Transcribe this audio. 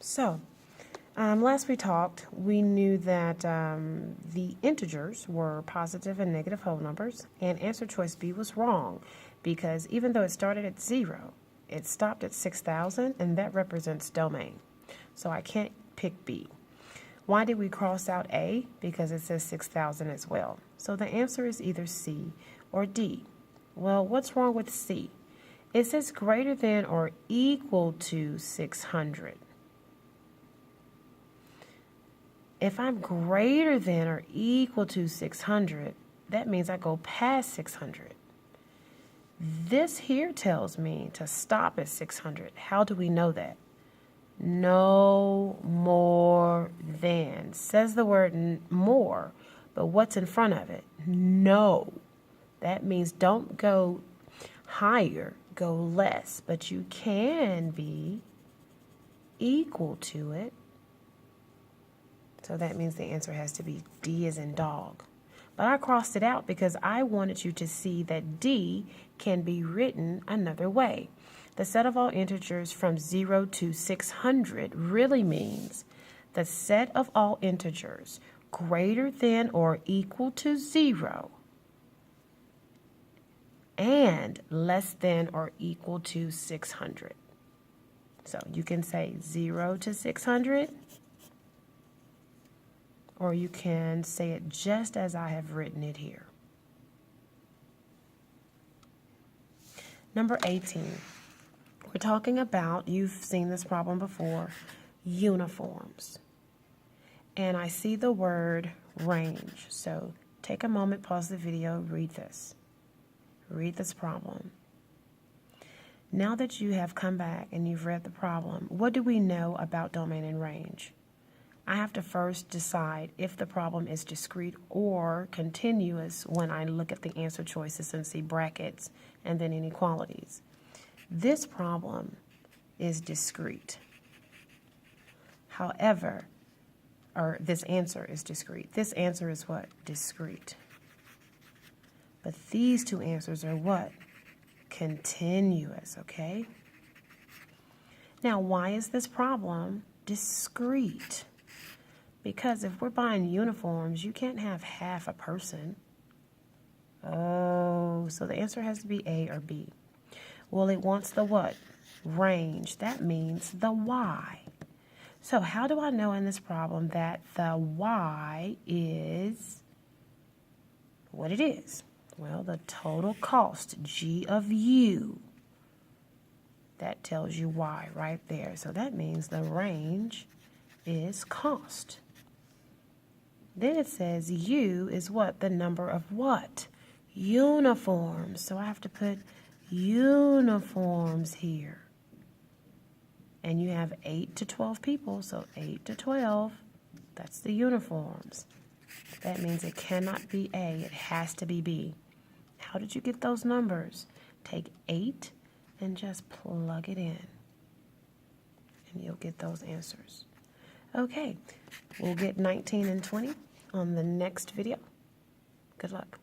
So, last we talked, we knew that the integers were positive and negative whole numbers, and answer choice B was wrong because even though it started at 0, it stopped at 6,000, and that represents domain. So I can't pick B. Why did we cross out A? Because it says 6,000 as well. So the answer is either C or D. Well, what's wrong with C? It says greater than or equal to 600. If I'm greater than or equal to 600, that means I go past 600. This here tells me to stop at 600. How do we know that? No more than. Says the word more, but what's in front of it? No. That means don't go higher, go less, but you can be equal to it. So that means the answer has to be D as in dog. But I crossed it out because I wanted you to see that D can be written another way. The set of all integers from 0 to 600 really means the set of all integers greater than or equal to 0 and less than or equal to 600. So you can say 0 to 600. Or you can say it just as I have written it here. Number 18. We're talking about, you've seen this problem before, uniforms. And I see the word range. So take a moment, pause the video, read this. Read this problem. Now that you have come back and you've read the problem, what do we know about domain and range? I have to first decide if the problem is discrete or continuous when I look at the answer choices and see brackets and then inequalities. This problem is discrete. However, or this answer is discrete. This answer is what? Discrete. But these two answers are what? Continuous, okay? Now, why is this problem discrete? Because if we're buying uniforms, you can't have half a person. Oh, so the answer has to be A or B. Well, it wants the what? Range. That means the Y. So how do I know in this problem that the Y is what it is? Well, the total cost, G of U. That tells you Y right there. So that means the range is cost. Then it says U is what? The number of what? Uniforms. So I have to put uniforms here. And you have 8 to 12 people, so 8 to 12, that's the uniforms. That means it cannot be A, it has to be B. How did you get those numbers? Take 8 and just plug it in. And you'll get those answers. Okay, we'll get 19 and 20 on the next video. Good luck.